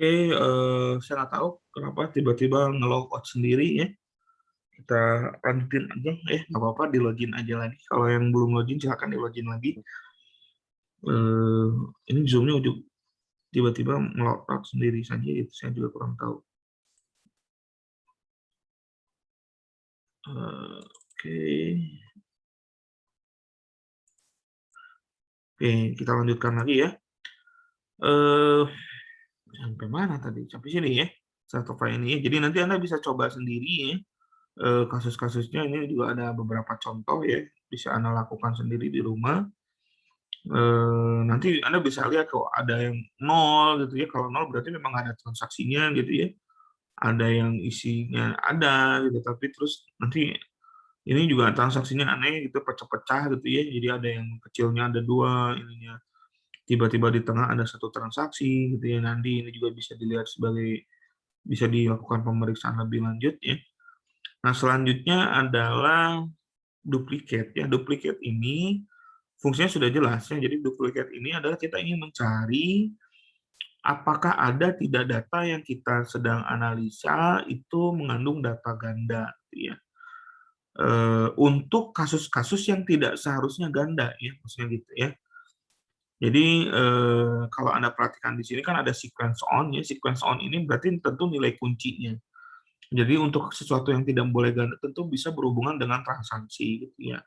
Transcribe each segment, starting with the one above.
Oke, saya nggak tahu kenapa tiba-tiba nge-log out sendiri ya. Kita lanjutin aja, nggak apa-apa di-login aja lagi. Kalau yang belum login silahkan di-login lagi. Eh, ini Zoom-nya tiba-tiba nge-log out sendiri saja, itu saya juga kurang tahu. Oke. Oke, kita lanjutkan lagi ya. Eh, sampai mana tadi? Sampai sini ya. Satu file ini ya. Jadi nanti Anda bisa coba sendiri ya. Kasus-kasusnya ini juga ada beberapa contoh ya. Bisa Anda lakukan sendiri di rumah. Nanti Anda bisa lihat kok ada yang nol gitu ya. Kalau nol berarti memang ada transaksinya gitu ya. Ada yang isinya ada gitu, tapi terus nanti ini juga transaksinya aneh gitu, pecah-pecah gitu ya. Jadi ada yang kecilnya ada dua, ininya tiba-tiba di tengah ada satu transaksi gitu ya. Nanti ini juga bisa dilihat bisa dilakukan pemeriksaan lebih lanjut ya. Nah, selanjutnya adalah duplikat ya. Duplikat ini fungsinya sudah jelas ya. Jadi duplikat ini adalah kita ingin mencari apakah ada tidak data yang kita sedang analisa itu mengandung data ganda gitu ya. Untuk kasus-kasus yang tidak seharusnya ganda ya, maksudnya gitu ya. Jadi kalau Anda perhatikan di sini kan ada sequence on ya. Sequence on ini berarti tentu nilai kuncinya. Jadi untuk sesuatu yang tidak boleh ganda tentu bisa berhubungan dengan transaksi gitu ya.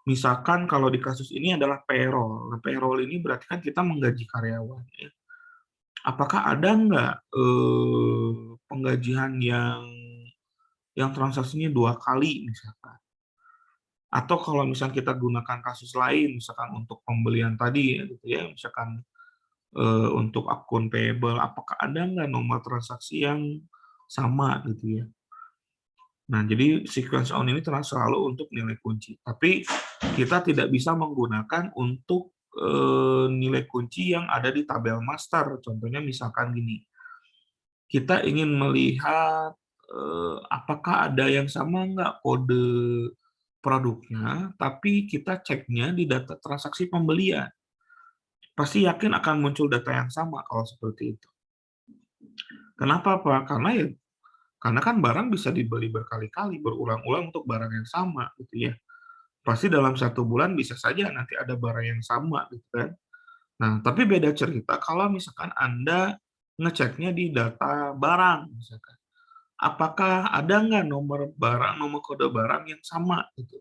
Misalkan kalau di kasus ini adalah payroll. Nah, payroll ini berarti kan kita menggaji karyawan ya. Apakah ada nggak penggajian yang transaksinya 2 kali misalkan? Atau kalau misalnya kita gunakan kasus lain, misalkan untuk pembelian tadi ya gitu ya, misalkan untuk akun payable, apakah ada nggak nomor transaksi yang sama gitu ya? Nah, jadi sequence on ini selalu untuk nilai kunci. Tapi kita tidak bisa menggunakan untuk nilai kunci yang ada di tabel master. Contohnya misalkan gini, kita ingin melihat apakah ada yang sama nggak kode produknya, tapi kita ceknya di data transaksi pembelian. Pasti yakin akan muncul data yang sama kalau seperti itu. Kenapa, Pak? Karena kan barang bisa dibeli berkali-kali, berulang-ulang untuk barang yang sama, gitu ya. Pasti dalam 1 bulan bisa saja nanti ada barang yang sama, gitu kan. Nah, tapi beda cerita kalau misalkan Anda ngeceknya di data barang, misalkan. Apakah ada nggak nomor barang, nomor kode barang yang sama, gitu.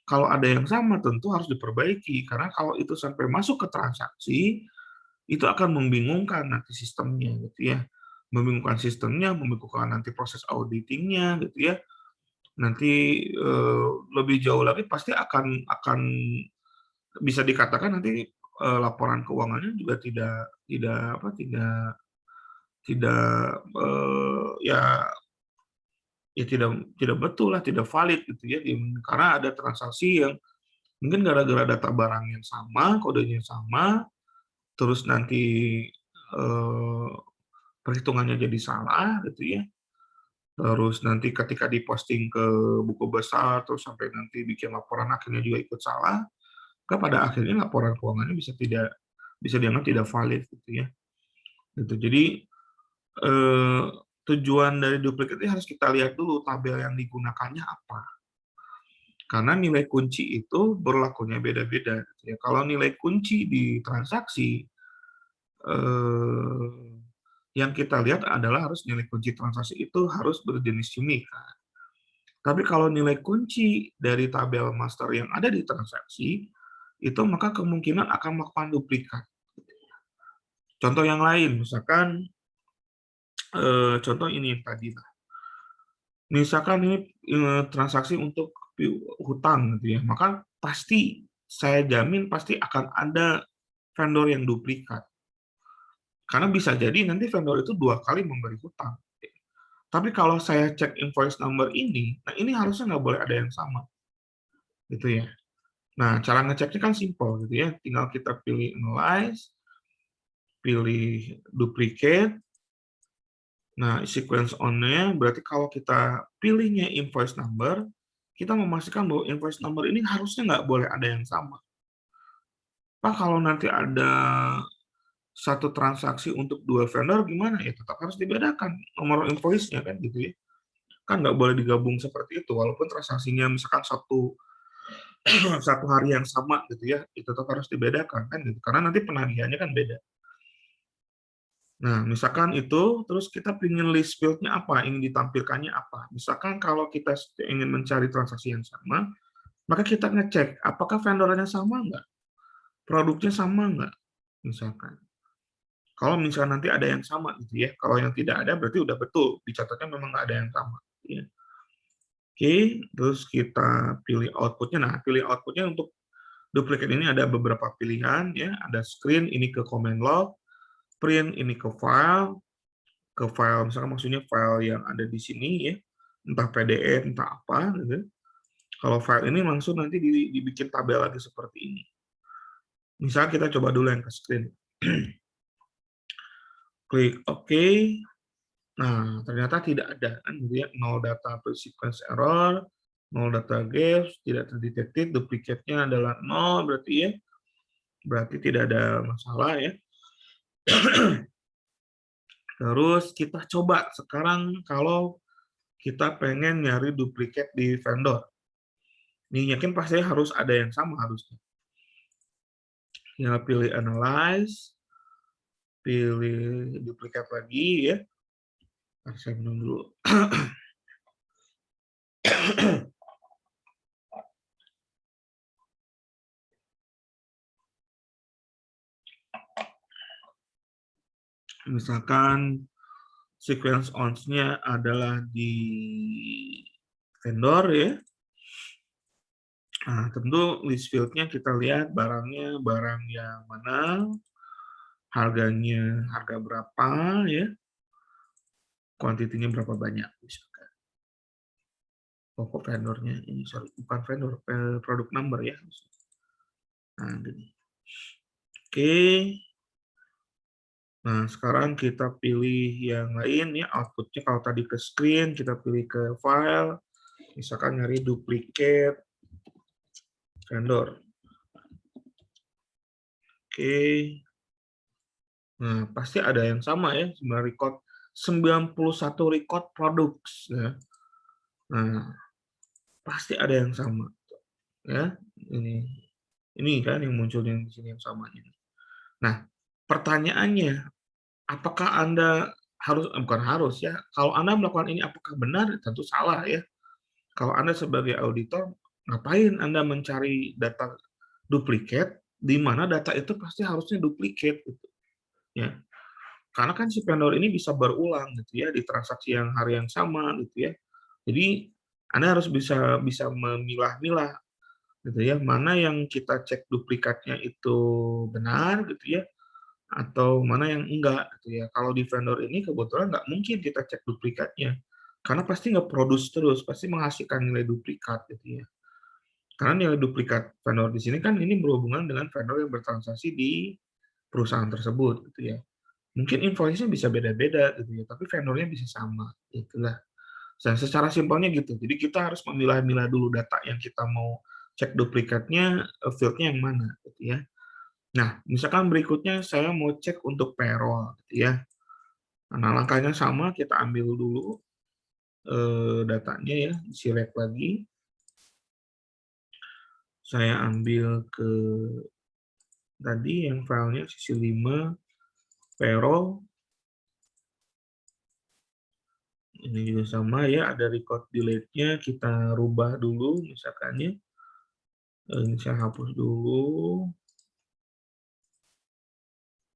Kalau ada yang sama tentu harus diperbaiki, karena kalau itu sampai masuk ke transaksi, itu akan membingungkan nanti sistemnya, gitu ya. Membingungkan sistemnya, membingungkan nanti proses auditing-nya, gitu ya. Nanti lebih jauh lagi pasti akan bisa dikatakan nanti laporan keuangannya juga tidak tidak apa tidak tidak ya tidak betul lah, tidak valid gitu ya, karena ada transaksi yang mungkin gara-gara data barang yang sama, kodenya sama, terus nanti eh, perhitungannya jadi salah gitu ya. Terus nanti ketika diposting ke buku besar, terus sampai nanti bikin laporan akhirnya juga ikut salah, maka pada akhirnya laporan keuangannya bisa dianggap tidak valid gitu ya. Gitu. Jadi eh, tujuan dari duplikat ini harus kita lihat dulu tabel yang digunakannya apa. Karena nilai kunci itu berlakunya beda-beda. Gitu ya. Kalau nilai kunci di transaksi eh, yang kita lihat adalah harus nilai kunci transaksi itu harus berjenis unik. Tapi kalau nilai kunci dari tabel master yang ada di transaksi, itu maka kemungkinan akan melakukan duplikat. Contoh yang lain, misalkan contoh ini tadi. Misalkan ini transaksi untuk hutang gitu ya, maka pasti saya jamin pasti akan ada vendor yang duplikat. Karena bisa jadi nanti vendor itu 2 kali memberi hutang. Tapi kalau saya cek invoice number ini, nah ini harusnya nggak boleh ada yang sama, gitu ya. Nah, cara ngeceknya kan simpel gitu ya, tinggal kita pilih analyze, pilih duplicate. Nah, sequence on-nya berarti kalau kita pilihnya invoice number, kita memastikan bahwa invoice number ini harusnya nggak boleh ada yang sama. Pak, kalau nanti ada satu transaksi untuk dua vendor gimana ya, tetap harus dibedakan nomor invoice-nya kan gitu ya. Kan nggak boleh digabung seperti itu, walaupun transaksinya misalkan satu satu hari yang sama gitu ya, itu tetap harus dibedakan kan gitu, karena nanti penagihannya kan beda. Nah, misalkan itu, terus kita ingin list field-nya apa, ingin ditampilkannya apa. Misalkan kalau kita ingin mencari transaksi yang sama, maka kita ngecek apakah vendornya sama nggak, produknya sama nggak, misalkan. Kalau misalkan nanti ada yang sama gitu ya, kalau yang tidak ada berarti udah betul, dicatatnya memang nggak ada yang sama. Ya. Oke, terus kita pilih outputnya. Nah, pilih outputnya untuk duplicate ini ada beberapa pilihan ya, ada screen ini ke command log, print ini ke file misalkan maksudnya file yang ada di sini ya, entah PDF entah apa gitu. Kalau file ini langsung nanti dibikin tabel lagi seperti ini. Misal kita coba dulu yang ke screen. Klik OK. Nah, ternyata tidak ada kan gitu ya, 0 data sequence error, 0 data gaps, tidak terdeteksi, duplikatnya adalah 0 berarti ya. Berarti tidak ada masalah ya. Terus kita coba sekarang kalau kita pengen nyari duplikat di vendor. Ini yakin pasti harus ada yang sama harusnya. Tinggal pilih analyze, pilih duplikat lagi ya. Saya minum dulu. Misalkan sequence ons-nya adalah di vendor ya. Nah, tentu list field-nya kita lihat barangnya barang yang mana, harganya harga berapa ya, kuantitinya berapa banyak misalkan. Pokok vendornya ini sorry, bukan vendor, produk number ya. Nah, gini. Oke. Nah, sekarang kita pilih yang lain ya, outputnya kalau tadi ke screen, kita pilih ke file, misalkan nyari duplicate vendor. Oke. Nah, pasti ada yang sama ya, 91 record products ya. Nah, pasti ada yang sama ya. Ini kan yang muncul yang di sini yang samanya. Nah, pertanyaannya, apakah Anda bukan harus ya, kalau Anda melakukan ini apakah benar? Tentu salah ya. Kalau Anda sebagai auditor, ngapain Anda mencari data duplikat, di mana data itu pasti harusnya duplikat gitu. Ya. Karena kan si vendor ini bisa berulang gitu ya di transaksi yang hari yang sama gitu ya. Jadi Anda harus bisa bisa memilah-milah gitu ya, mana yang kita cek duplikatnya itu benar gitu ya, atau mana yang enggak gitu ya. Kalau di vendor ini kebetulan nggak mungkin kita cek duplikatnya, karena pasti nggak produce terus, pasti menghasilkan nilai duplikat gitu ya. Karena nilai duplikat vendor di sini kan ini berhubungan dengan vendor yang bertransaksi di perusahaan tersebut gitu ya. Mungkin invoice-nya bisa beda-beda gitu ya, tapi vendornya bisa sama. Itulah. Dan secara simpelnya gitu. Jadi kita harus memilah-milah dulu data yang kita mau cek duplikatnya, field-nya yang mana gitu ya. Nah, misalkan berikutnya saya mau cek untuk payroll gitu ya. Nah, langkahnya sama, kita ambil dulu datanya ya, select lagi. Saya ambil ke tadi yang filenya sisi 5 payroll. Ini juga sama ya, ada record delete-nya, kita rubah dulu misalkannya. Ini saya hapus dulu.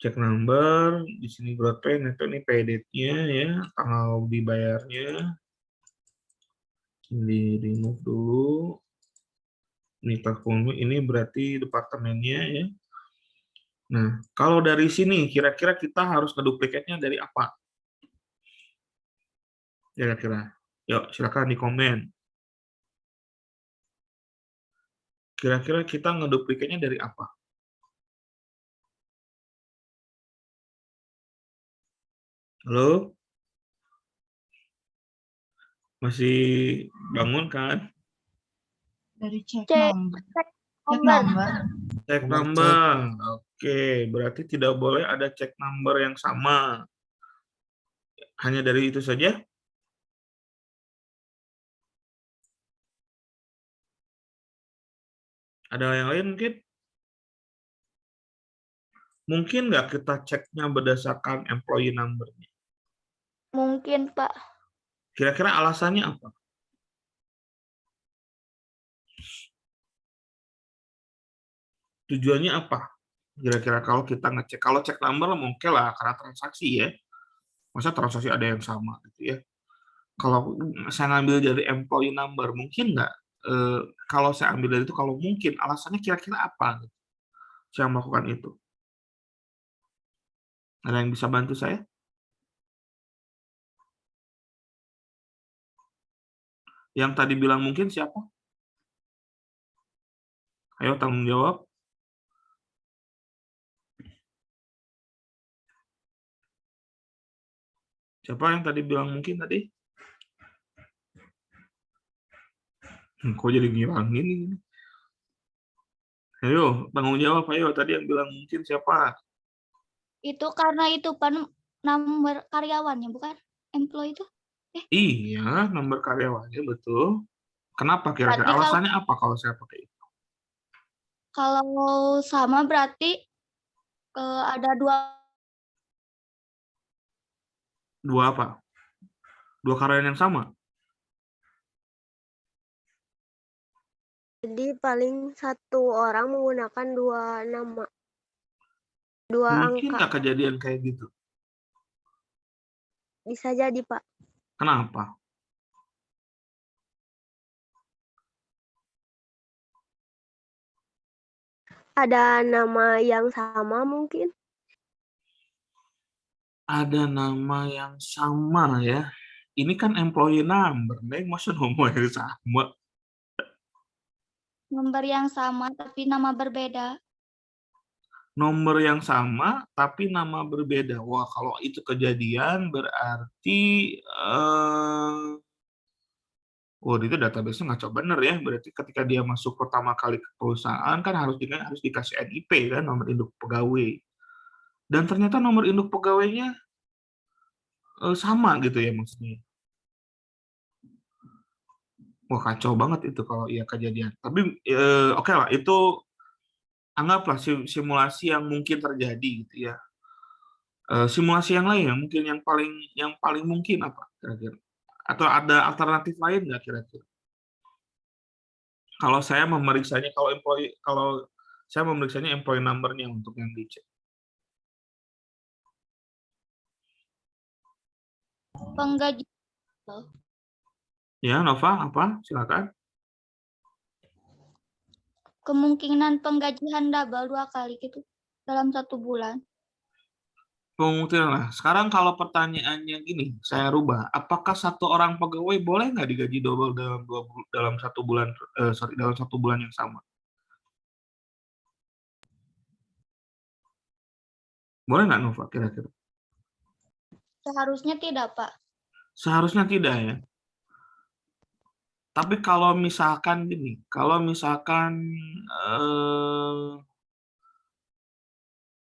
Cek number, di sini gross pay, net pay, ini pay date-nya ya, tanggal dibayarnya. Di remove dulu. Ini ini berarti departemennya ya. Nah, kalau dari sini kira-kira kita harus ngeduplikatnya dari apa? Kira-kira. Yuk, silakan di komen. Kira-kira kita ngeduplikatnya dari apa? Halo? Masih bangun kan? Dari cek Cek nomor. cek Cek nomor. nomor. Cek number. Oke, berarti tidak boleh ada check number yang sama. Hanya dari itu saja? Ada yang lain mungkin? Mungkin nggak kita ceknya berdasarkan employee number-nya? Mungkin, Pak. Kira-kira alasannya apa? Tujuannya apa? Kira-kira kalau kita ngecek, kalau cek number mungkin lah karena transaksi ya. Masa transaksi ada yang sama gitu ya. Kalau saya ngambil dari employee number, mungkin nggak? Kalau saya ambil dari itu, kalau mungkin, alasannya kira-kira apa? Gitu, saya melakukan itu. Ada yang bisa bantu saya? Yang tadi bilang mungkin siapa? Ayo tanggung jawab. Siapa yang tadi bilang mungkin tadi? Kok jadi ngilangin ini? Ayo, tanggung jawab. Ayo, tadi yang bilang mungkin siapa? Itu karena itu Pak nomor karyawannya, bukan employee itu. Iya, nomor karyawannya betul. Kenapa kira-kira? Berarti Alasannya apa kalau saya pakai itu? kalau sama berarti ada Dua apa? Dua karyawan yang sama? Jadi paling satu orang menggunakan dua nama, dua Mungkin angka. nggak kejadian kayak gitu. Bisa jadi, Pak. Kenapa? Ada nama yang sama mungkin. Ada nama yang sama ya. Ini kan employee number, Neng. Masa nomor yang sama? nomor yang sama tapi nama berbeda. Nomor yang sama, tapi nama berbeda. Wah, kalau itu kejadian berarti oh, itu database-nya ngaco bener ya. Berarti ketika dia masuk pertama kali ke perusahaan kan harus dikasih NIP kan, nomor induk pegawai. Dan ternyata nomor induk pegawainya sama gitu ya maksudnya. Wah, kacau banget itu kalau iya kejadian. Tapi oke lah, itu anggaplah simulasi yang mungkin terjadi gitu ya. Simulasi yang lain yang mungkin yang paling mungkin apa kira-kira? Atau ada alternatif lain nggak kira-kira? Kalau saya memeriksanya, kalau saya memeriksanya employee number-nya untuk yang dicek. Penggaji Ya, Nova, apa? Silakan. kemungkinan penggajian double 2 kali gitu dalam 1 bulan. Pemutiran. Nah, sekarang kalau pertanyaannya gini, saya rubah. Apakah satu orang pegawai boleh nggak digaji double dalam 1 bulan, dalam 1 bulan yang sama? Boleh nggak, Nova, kira-kira? Seharusnya tidak, Pak. Seharusnya tidak ya. Tapi kalau misalkan gini, kalau misalkan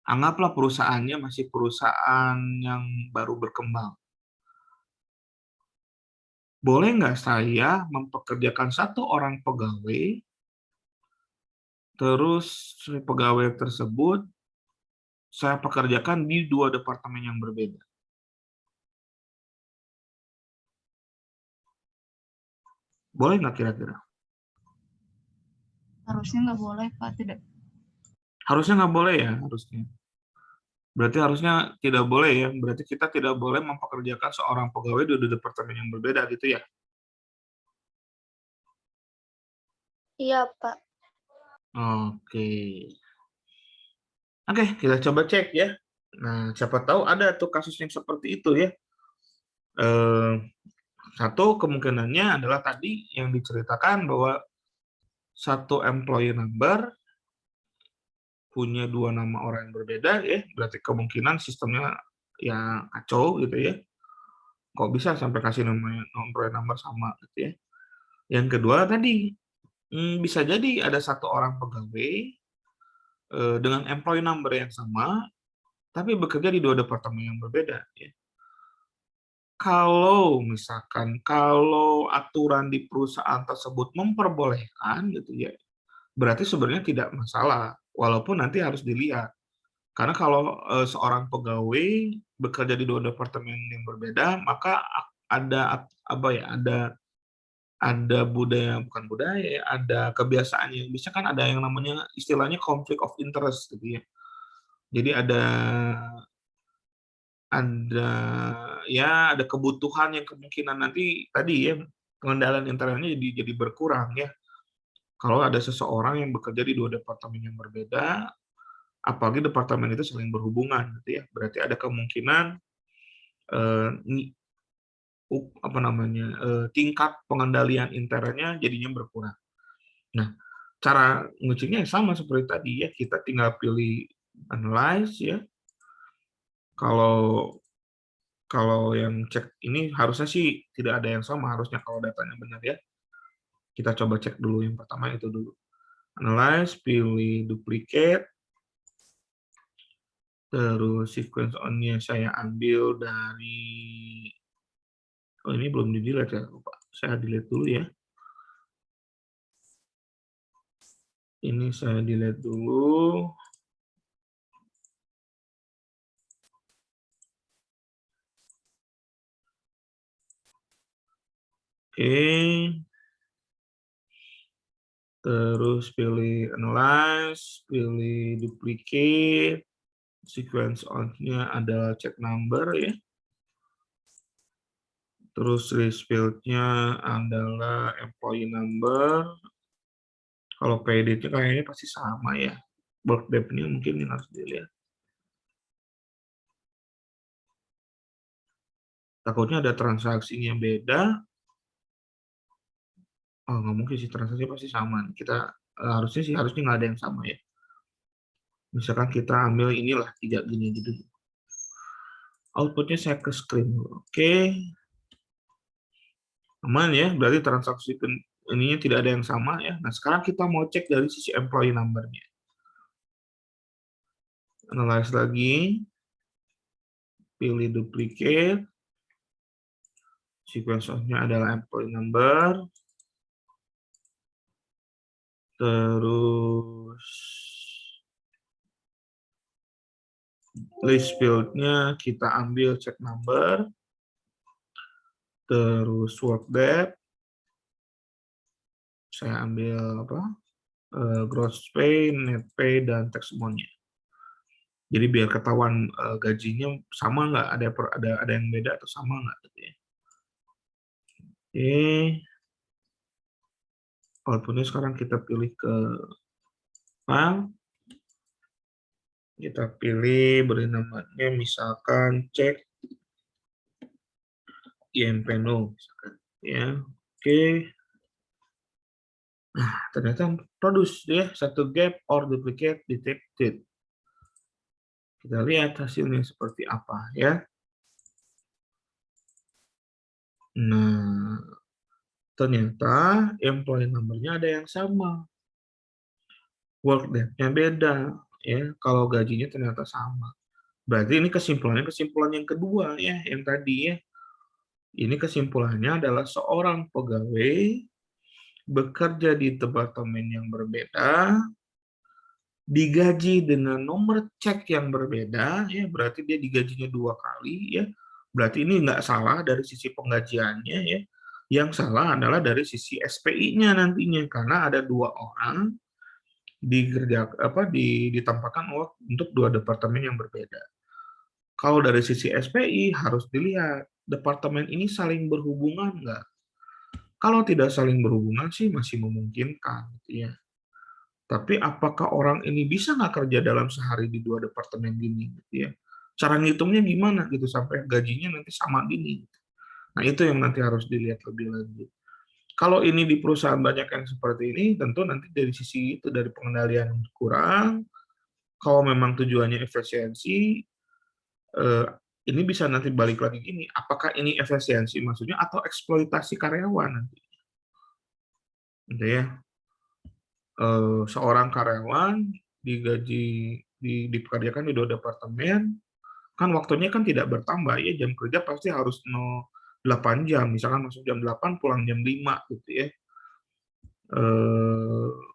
anggaplah perusahaannya masih perusahaan yang baru berkembang. Boleh nggak saya mempekerjakan satu orang pegawai, terus pegawai tersebut saya pekerjakan di 2 departemen yang berbeda? Boleh nggak kira-kira? Harusnya nggak boleh, Pak. Tidak. Harusnya nggak boleh ya, harusnya. Berarti harusnya tidak boleh ya. Berarti kita tidak boleh mempekerjakan seorang pegawai di 2 departemen yang berbeda gitu ya. Iya, Pak. Oke. Oke, kita coba cek ya. Nah, siapa tahu ada tuh kasus yang seperti itu ya. Satu kemungkinannya adalah tadi yang diceritakan bahwa satu employee number punya 2 nama orang yang berbeda ya, berarti kemungkinan sistemnya ya kacau gitu ya. Kok bisa sampai kasih nomor number sama gitu ya. Yang kedua tadi, bisa jadi ada satu orang pegawai dengan employee number yang sama, tapi bekerja di 2 departemen yang berbeda, ya. Kalau misalkan, kalau aturan di perusahaan tersebut memperbolehkan gitu ya, berarti sebenarnya tidak masalah, walaupun nanti harus dilihat. Karena kalau, seorang pegawai bekerja di 2 departemen yang berbeda, maka ada apa ya, ada budaya, bukan budaya ya, ada kebiasaan yang bisa kan ada yang namanya istilahnya conflict of interest gitu ya. Jadi ada ya ada kebutuhan yang kemungkinan nanti tadi ya, pengendalian internalnya jadi berkurang ya. Kalau ada seseorang yang bekerja di 2 departemen yang berbeda, apalagi departemen itu saling berhubungan gitu ya, berarti ada kemungkinan, eee, apa namanya, tingkat pengendalian internnya jadinya berkurang. Nah, cara ngeceknya sama seperti tadi ya, kita tinggal pilih analyze ya. Kalau kalau yang cek ini harusnya sih tidak ada yang sama harusnya kalau datanya benar ya. Kita coba cek dulu yang pertama itu dulu. Analyze, pilih duplicate, terus sequence on-nya saya ambil dari ini belum di-delete ya, lupa. Saya delete dulu ya. Ini saya delete dulu. Oke. Terus pilih analyze, pilih duplicate, sequence on-nya adalah check number ya. Terus list field-nya adalah employee number. Kalau pay date-nya kayaknya pasti sama ya. Work date-nya mungkin yang harus dilihat. Takutnya ada transaksinya beda. Oh, nggak mungkin sih, transaksi pasti sama. Kita harusnya nggak ada yang sama ya. Misalkan kita ambil inilah 3 gini gitu. Outputnya saya ke screen dulu. Oke. Aman ya, berarti transaksi ininya tidak ada yang sama ya. Nah, sekarang kita mau cek dari sisi employee number-nya. Analyze lagi. Pilih duplicate. Sequence-nya adalah employee number. Terus list field-nya kita ambil check number. Terus work date. Saya ambil apa? Gross pay, net pay, dan tax amount-nya. Jadi biar ketahuan gajinya sama nggak, ada yang beda atau sama nggak gitu ya. Oke. Outputnya sekarang kita pilih ke file. Kita pilih beri namanya misalkan cek IMP no misalkan ya. Oke. Nah, ternyata produce ya, satu gap or duplicate detected. Kita lihat hasilnya seperti apa ya. Nah, ternyata employee number-nya ada yang sama. Work date-nya beda ya, kalau gajinya ternyata sama. Berarti ini kesimpulan yang kedua ya, yang tadi ya. Ini kesimpulannya adalah seorang pegawai bekerja di departemen yang berbeda, digaji dengan nomor cek yang berbeda, ya berarti dia digajinya 2 kali, ya. Berarti ini nggak salah dari sisi penggajiannya, ya. Yang salah adalah dari sisi SPI-nya nantinya, karena ada 2 orang ditempatkan untuk 2 departemen yang berbeda. Kalau dari sisi SPI harus dilihat, departemen ini saling berhubungan nggak? Kalau tidak saling berhubungan sih masih memungkinkan, gitu ya. Tapi apakah orang ini bisa nggak kerja dalam sehari di 2 departemen gini, gitu ya. Cara ngitungnya gimana gitu sampai gajinya nanti sama gini. Nah, itu yang nanti harus dilihat lebih lanjut. Kalau ini di perusahaan banyak yang seperti ini, tentu nanti dari sisi itu, dari pengendalian kurang, kalau memang tujuannya efisiensi, ini bisa nanti balik lagi gini, apakah ini efisiensi maksudnya atau eksploitasi karyawan nanti. Gitu ya. Seorang karyawan digaji dipekerjakan di 2 departemen, kan waktunya kan tidak bertambah ya, jam kerja pasti harus 8 jam, misalkan masuk jam 8 pulang jam 5 gitu ya.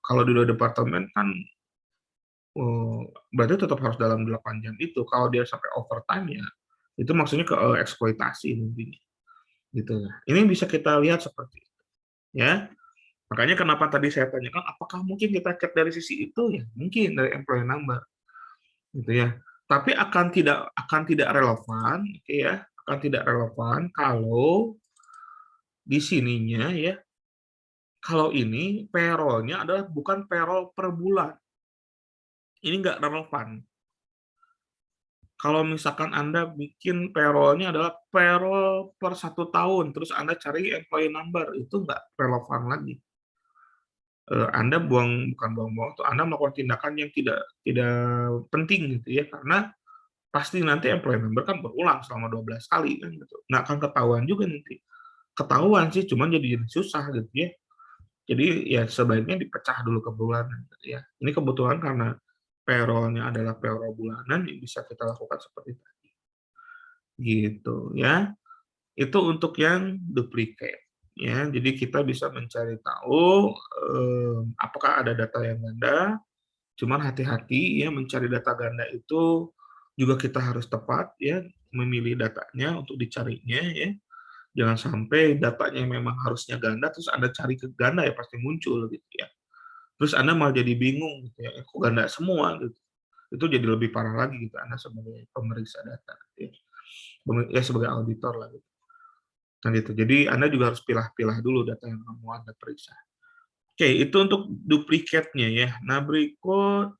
Kalau di 2 departemen kan berarti tetap harus dalam 8 jam itu. Kalau dia sampai overtime ya, itu maksudnya ke eksploitasi intinya. Gitu. Ini bisa kita lihat seperti itu. Ya. Makanya kenapa tadi saya tanyakan apakah mungkin kita cek dari sisi itu ya? Mungkin dari employee number. Gitu ya. Tapi akan tidak relevan, oke ya. Akan tidak relevan kalau di sininya ya. Kalau ini payroll-nya adalah bukan payroll per bulan. Ini nggak relevan. Kalau misalkan Anda bikin payroll-nya adalah payroll per 1 tahun, terus Anda cari employee number, itu nggak relevan lagi. Anda bukan buang-buang waktu, Anda melakukan tindakan yang tidak penting gitu ya, karena pasti nanti employee number kan berulang selama 12 kali kan gitu. Nggak akan ketahuan juga nanti. Ketahuan sih, cuman jadi susah gitu ya. Jadi ya sebaiknya dipecah dulu ke bulanan gitu ya. Ini kebetulan karena payroll-nya adalah payroll bulanan, yang bisa kita lakukan seperti tadi. Gitu ya. Itu untuk yang duplicate ya. Jadi kita bisa mencari tahu apakah ada data yang ganda. Cuman hati-hati ya, mencari data ganda itu juga kita harus tepat ya, memilih datanya untuk dicarinya ya. Jangan sampai datanya memang harusnya ganda terus Anda cari ke ganda ya pasti muncul gitu ya. Terus Anda malah jadi bingung gitu ya, kok ganda semua gitu. Itu jadi lebih parah lagi gitu Anda sebagai pemeriksa data gitu ya. Sebagai auditor lah gitu. Nah gitu. Jadi Anda juga harus pilah-pilah dulu data yang mau Anda periksa. Oke, itu untuk duplikatnya ya. Nah, berikut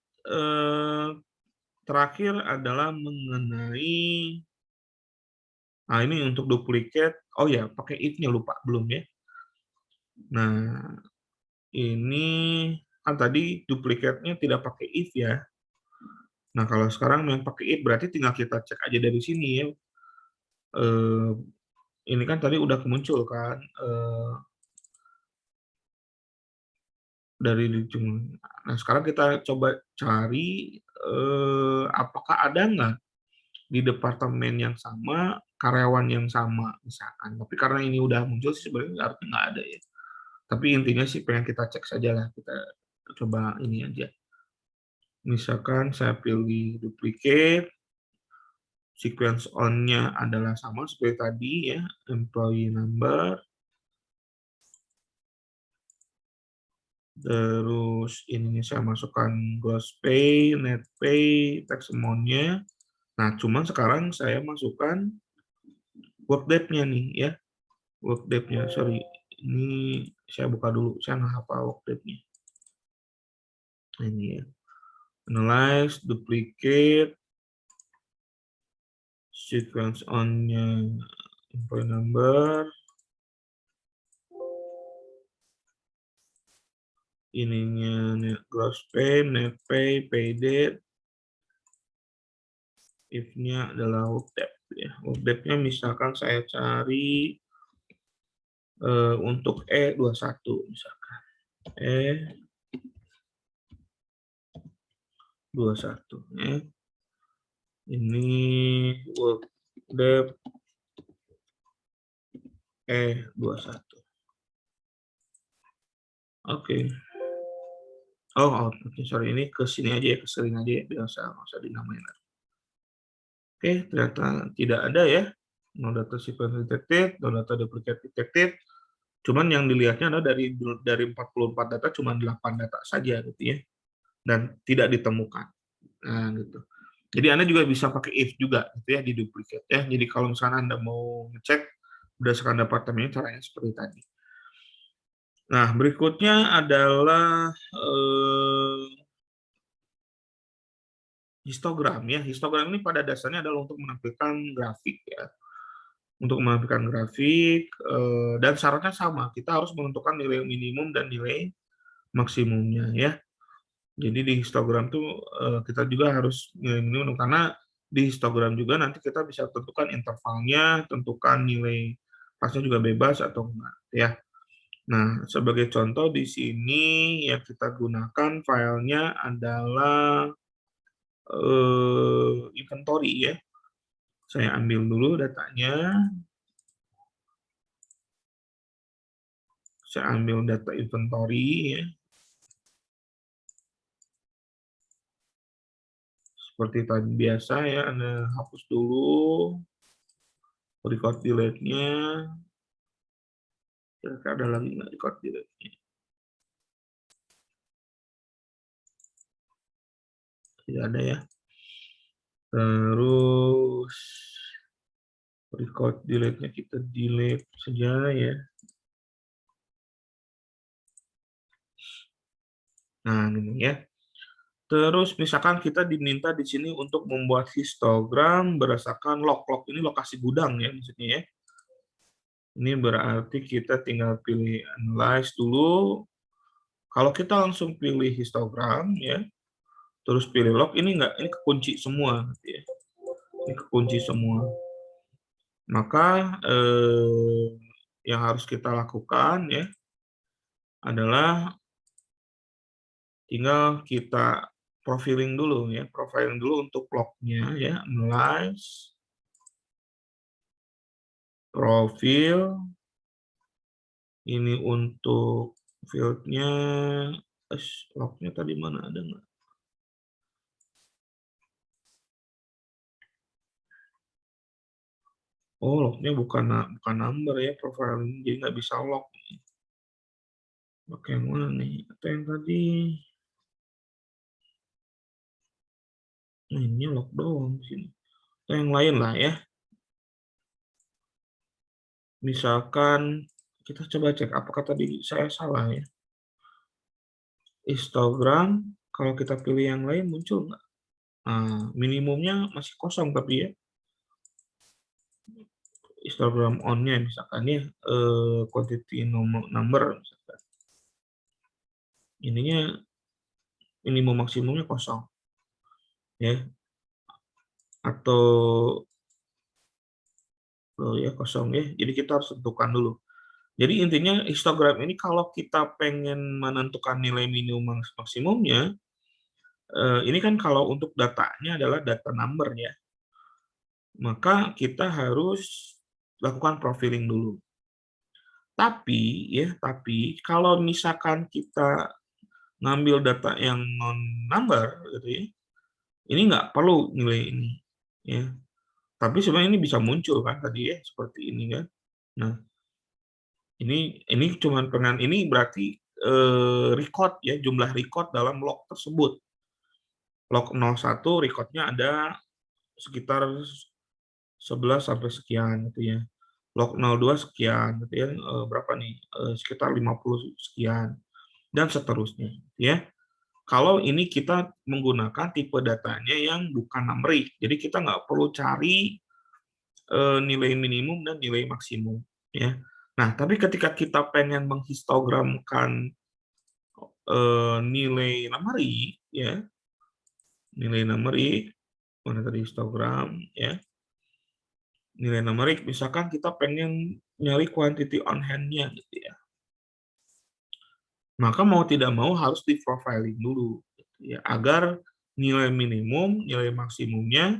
terakhir adalah mengenai ini untuk duplikat. Oh ya, pakai if-nya lupa belum ya. Nah, ini kan tadi duplikatnya tidak pakai if ya. Nah, kalau sekarang yang pakai if berarti tinggal kita cek aja dari sini ya. Ini kan tadi udah muncul kan dari ujung. Nah, sekarang kita coba cari apakah ada nggak di departemen yang sama, karyawan yang sama misalkan. Tapi karena ini udah muncul sih sebenarnya harusnya nggak ada ya. Tapi intinya sih pengen kita cek saja lah, kita coba ini aja. Misalkan saya pilih duplicate, sequence on-nya adalah sama seperti tadi ya, employee number. Terus ini saya masukkan gross pay, net pay, tax amount-nya. Nah, cuman sekarang saya masukkan work date-nya nih ya. Work date-nya, sorry. Ini saya buka dulu, saya nggak hafal work date-nya. Ini ya. Analyze, duplicate, sequence on-nya, employee number. Ininya gross pay, net pay, pay date. If-nya adalah work date ya. Work date-nya misalkan saya cari untuk E21 misalkan. E21 ya. Ini work date E21. Oke. Oke, sorry, ini ke sini aja ya, ke sering aja ya, biasa nggak usah dinamain. Oke, ternyata tidak ada ya. No data sequence detected, no data duplicate detected. Cuman yang dilihatnya adalah dari 44 data cuma 8 data saja gitu ya. Dan tidak ditemukan. Nah, gitu. Jadi Anda juga bisa pakai if juga gitu ya di duplicate ya. Jadi kalau misalnya Anda mau ngecek berdasarkan departemennya caranya seperti tadi. Nah, berikutnya adalah histogram ya. Histogram ini pada dasarnya adalah untuk menampilkan grafik ya. Untuk menampilkan grafik dan syaratnya sama. Kita harus menentukan nilai minimum dan nilai maksimumnya ya. Jadi di histogram tuh kita juga harus nilai minimum karena di histogram juga nanti kita bisa tentukan intervalnya, tentukan nilai pasnya juga bebas atau enggak ya. Nah, sebagai contoh di sini yang kita gunakan filenya adalah inventory ya. Saya ambil dulu datanya. Saya ambil data inventory ya. Seperti tadi biasa ya, Anda hapus dulu record delete-nya. Kira-kira ada lagi nggak record delete-nya? Tidak ada ya. Terus record delete-nya kita delete saja ya. Nah, ini ya. Terus misalkan kita diminta di sini untuk membuat histogram berdasarkan log ini lokasi gudang ya maksudnya ya. Ini berarti kita tinggal pilih analyze dulu. Kalau kita langsung pilih histogram ya, terus pilih log ini enggak, ini kekunci semua gitu ya. Ini kekunci semua. Maka yang harus kita lakukan ya adalah tinggal kita profiling dulu ya, profiling dulu untuk lognya ya, analyze, profil, ini untuk fieldnya, lognya tadi mana ada nggak? Oh, lognya bukan number ya, profiling, jadi nggak bisa log. Oke, yang mana nih? Atau yang tadi? Nah, ini log doang di sini. Atau yang lain lah ya. Misalkan kita coba cek apakah tadi saya salah ya. Histogram, kalau kita pilih yang lain muncul nggak? Nah, minimumnya masih kosong tapi ya. Histogram on-nya misalkan ya, quantity number misalkan. Ininya minimum maksimumnya kosong. Ya. Atau ya kosong ya. Jadi kita harus tentukan dulu. Jadi intinya histogram ini kalau kita pengen menentukan nilai minimum maksimumnya, ini kan kalau untuk datanya adalah data number ya. Maka kita harus lakukan profiling dulu. Tapi kalau misalkan kita ngambil data yang non number gitu ya, ini nggak perlu nilai ini ya. Tapi sebenarnya ini bisa muncul kan tadi ya seperti ini kan. Nah, ini cuman ini berarti record ya, jumlah record dalam log tersebut. Log 01 recordnya ada sekitar 11 sampai sekian gitu ya. Log 02 sekian gitu ya, berapa nih? Sekitar 50 sekian dan seterusnya ya. Kalau ini kita menggunakan tipe datanya yang bukan numerik, jadi kita nggak perlu cari nilai minimum dan nilai maksimum ya. Nah, tapi ketika kita pengen menghistogramkan nilai numerik ya, nilai numerik mana tadi histogram ya, nilai numerik misalkan kita pengen nyari quantity on hand-nya gitu ya, maka mau tidak mau harus di profiling dulu gitu ya, agar nilai minimum nilai maksimumnya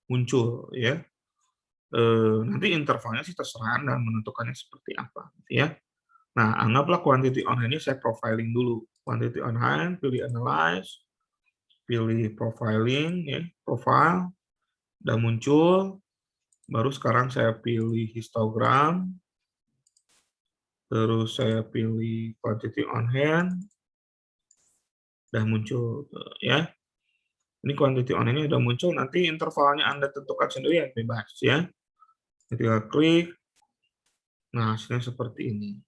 muncul ya. Nanti intervalnya sih terserah Anda menentukannya seperti apa gitu ya. Nah, anggaplah quantity on hand-nya saya profiling dulu. Quantity on hand, pilih analyze, pilih profiling ya, profile, udah muncul. Baru sekarang saya pilih histogram. Terus saya pilih quantity on hand. Udah muncul ya. Ini quantity on hand-nya udah muncul, nanti intervalnya Anda tentukan sendiri ya, bebas ya. Ketika klik, nah hasilnya seperti ini.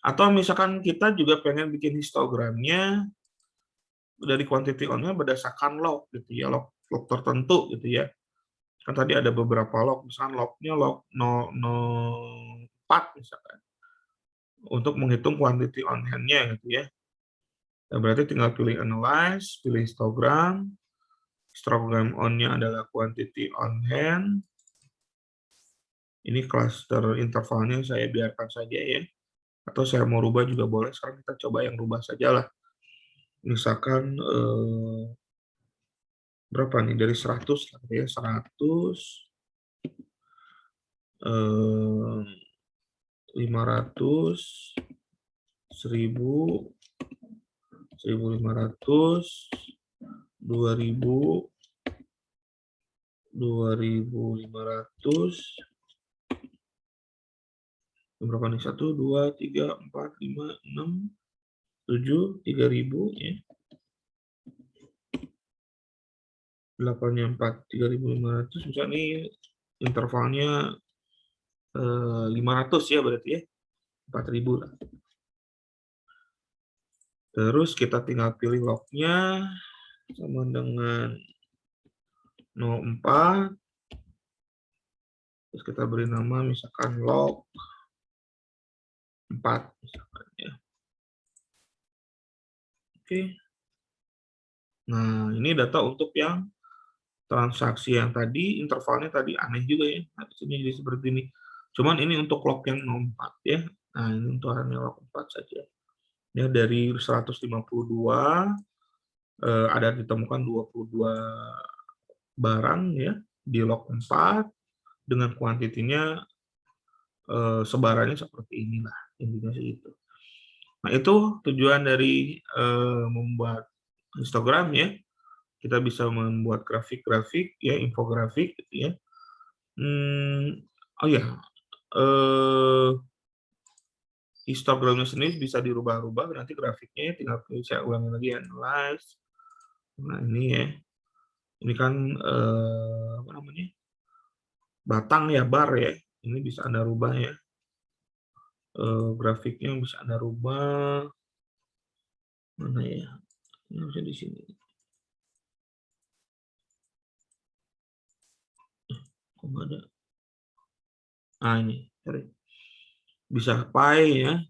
Atau misalkan kita juga pengen bikin histogramnya dari quantity on-nya berdasarkan log gitu ya, log tertentu gitu ya. Kan tadi ada beberapa log, misalkan lognya log 004 misalkan. Untuk menghitung quantity on hand-nya gitu ya. Nah, berarti tinggal pilih analyze, pilih histogram. Histogram on-nya adalah quantity on hand. Ini cluster intervalnya saya biarkan saja ya. Atau saya mau rubah juga boleh. Sekarang kita coba yang rubah saja lah. Misalkan berapa nih, dari 100 lah ya, 100, 500, 1000, 1500, 2000, 2500, berapa nih, 1, 2, 3, 4, 5, 6, 7, 3000 ya, 8-nya 4, 3500, misalnya ini intervalnya 500 ya, berarti ya 4000 lah. Terus kita tinggal pilih lognya sama dengan 04. Terus kita beri nama misalkan log 4 misalkan ya. Oke. Nah, ini data untuk yang transaksi yang tadi, intervalnya tadi aneh juga ya. Nah, di sini jadi seperti ini. Cuman ini untuk log yang 04 ya. Nah, ini untuk hanya log 4 saja. Ya, dari 152 ada ditemukan 22 barang ya di log 4 dengan kuantitinya sebarannya seperti inilah, intinya sih itu. Nah, itu tujuan dari membuat histogram ya. Kita bisa membuat grafik-grafik ya, infografik gitu ya. Oh ya, histogramnya sendiri bisa dirubah-rubah, nanti grafiknya ya, tinggal saya ulangi lagi, analyze. Nah, ini ya. Ini kan apa namanya? Batang ya, bar ya. Ini bisa Anda rubah ya. Grafiknya bisa Anda rubah. Mana ya? Ini bisa di sini. Kok nggak ada? Nah, ini. Sorry. Bisa pie ya.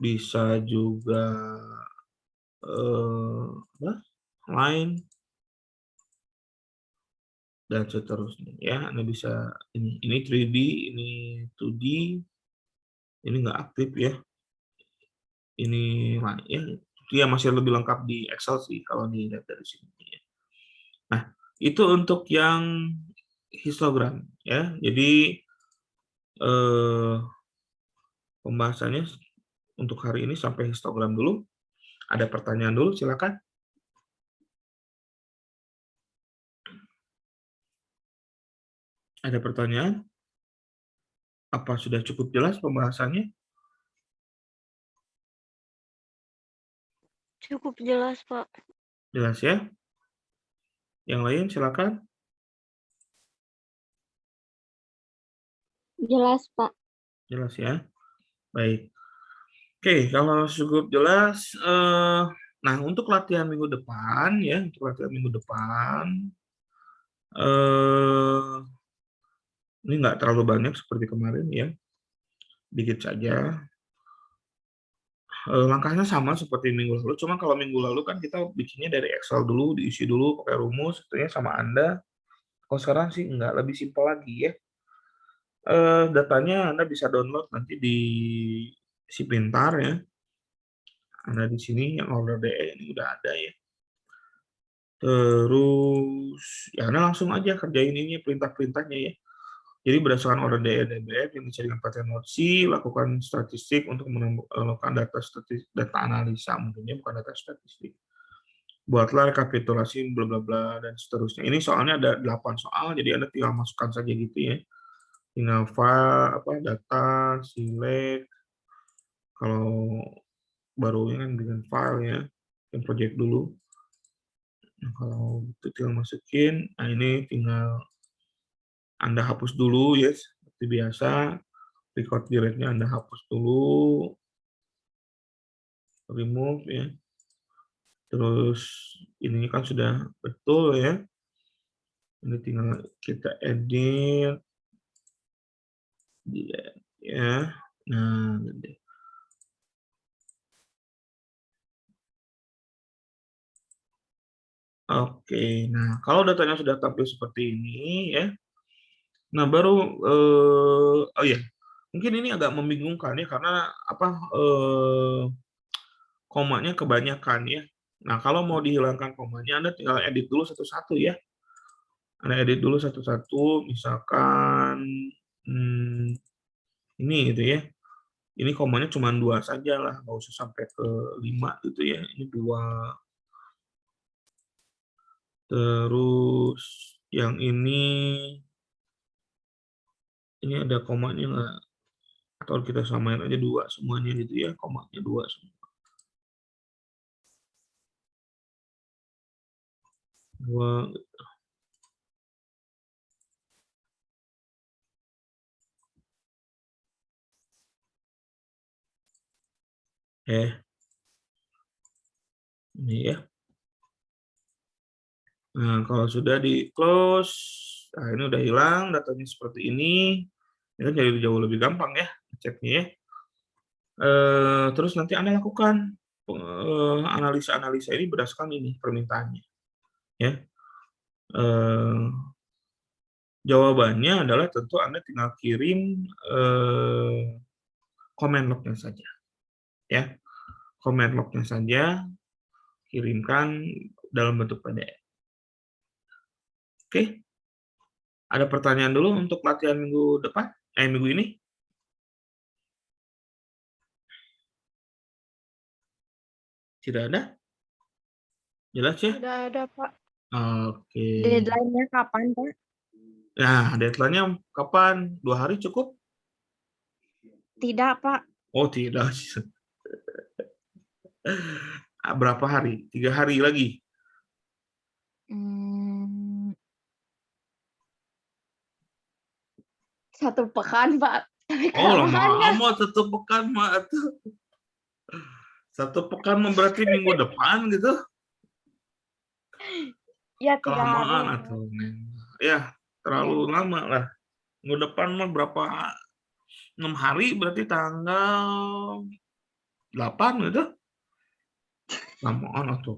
Bisa juga line dan seterusnya ya. Anda bisa ini 3D, ini 2D. Ini nggak aktif ya. Ini ya, dia masih lebih lengkap di Excel sih kalau dilihat dari sini ya. Nah, itu untuk yang histogram ya. Jadi pembahasannya untuk hari ini sampai histogram dulu. Ada pertanyaan dulu, silakan. Ada pertanyaan? Apa sudah cukup jelas pembahasannya? Cukup jelas, Pak. Jelas ya? Yang lain silakan. Jelas, Pak. Jelas ya. Baik. Oke, kalau cukup jelas, nah untuk latihan minggu depan ya, untuk latihan minggu depan, ini nggak terlalu banyak seperti kemarin ya, dikit saja. Langkahnya sama seperti minggu lalu, cuma kalau minggu lalu kan kita bikinnya dari Excel dulu, diisi dulu pakai rumus, itu sama Anda. Kalau sekarang sih nggak, lebih simpel lagi ya. Datanya Anda bisa download nanti di si Pintar ya. Anda di sini yang order DE ini udah ada ya. Terus ya Anda langsung aja kerjain ini perintah-perintahnya ya. Jadi berdasarkan order DE DBF yang dijadikan pattern nosi, lakukan statistik untuk melakukan data analisa, mungkinnya bukan data statistik. Buatlah rekapitulasi bla bla bla dan seterusnya. Ini soalnya ada 8 soal, jadi Anda tinggal masukkan saja gitu ya. Tinggal file data select, kalau barunya kan dengan file ya, yang project dulu. Nah, kalau itu tinggal masukin, nah ini tinggal Anda hapus dulu ya, seperti biasa. Record direct-nya Anda hapus dulu, remove ya. Terus ini kan sudah betul ya. Ini tinggal kita edit ya. Nah, gede. Oke, nah kalau datanya sudah tampil seperti ini ya. Nah, baru oh ya, Mungkin ini agak membingungkan ya, karena komanya kebanyakan ya. Nah, kalau mau dihilangkan komanya, Anda tinggal edit dulu satu-satu ya. Anda edit dulu satu-satu, misalkan ini gitu ya. Ini komanya cuma 2 saja lah, nggak usah sampai ke 5 gitu ya. Ini 2. Terus yang ini ada komanya nggak? Atau kita samain aja 2 semuanya gitu ya, komanya 2 semua. 2. Ini ya. Nah, kalau sudah di close, nah ini udah hilang, datanya seperti ini. Ini kan jadi jauh lebih gampang ya ceknya ya. Terus nanti Anda lakukan analisa-analisa ini berdasarkan ini permintaannya. Ya. Jawabannya adalah tentu Anda tinggal kirim comment log-nya saja. Ya. Comment log-nya saja, kirimkan dalam bentuk PDF. Oke. Ada pertanyaan dulu untuk latihan minggu depan? Minggu ini? Tidak ada? Jelas ya? Tidak ada, Pak. Oke. Deadline-nya kapan, Pak? Nah, deadline-nya kapan? 2 hari cukup? Tidak, Pak. Oh, tidak. Berapa hari? 3 hari lagi? Satu pekan, Pak. Tapi Oh, kelamaan ya. lama 1 pekan mah atuh. 1 pekan mah berarti minggu depan gitu? Ya, 3 hari. Kelamaan atuh, Neng. Ya, terlalu lama lah. Minggu depan mah berapa? 6 hari berarti tanggal 8 gitu? Lamaan atuh.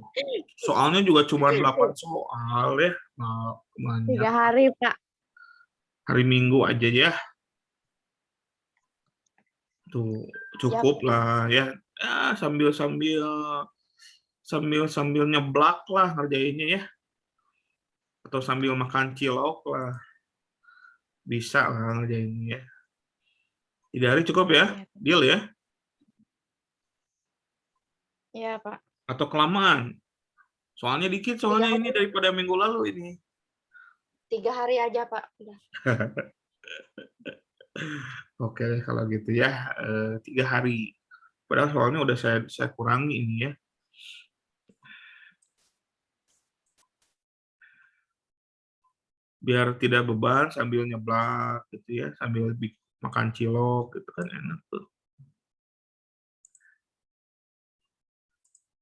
Soalnya juga cuma 8 soal ya. Nah, 3 banyak. hari, Pak. Hari Minggu aja ya. Tuh, cukup lah ya. Ya, sambil nyeblak lah ngerjainnya ya. Atau sambil makan cilok lah. Bisa lah ngerjainnya ya. 3 hari cukup ya? Deal ya? Iya, Pak. Atau kelamaan? Soalnya dikit soalnya ini daripada minggu lalu ini. 3 hari aja, Pak. Udah. Oke, kalau gitu ya, 3 hari. Padahal soalnya udah saya kurangi ini ya. Biar tidak beban sambil nyeblak gitu ya, sambil makan cilok gitu kan enak tuh.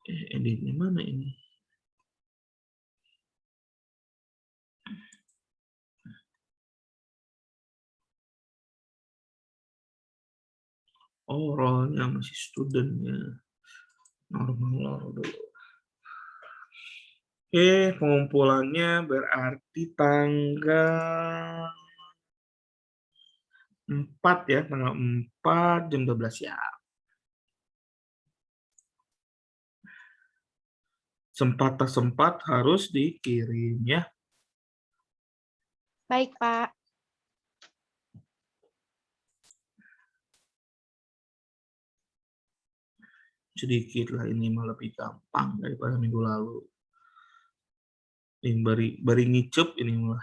Editnya mana ini? Oh, role-nya masih student ya. Normal dulu. Oke, pengumpulannya berarti tanggal 4 ya, tanggal 4 jam 12 ya. Sempat tak sempat harus dikirim ya. Baik, Pak. Sedikit lah ini mah lebih gampang daripada minggu lalu. Ini bari ngicup ini mah.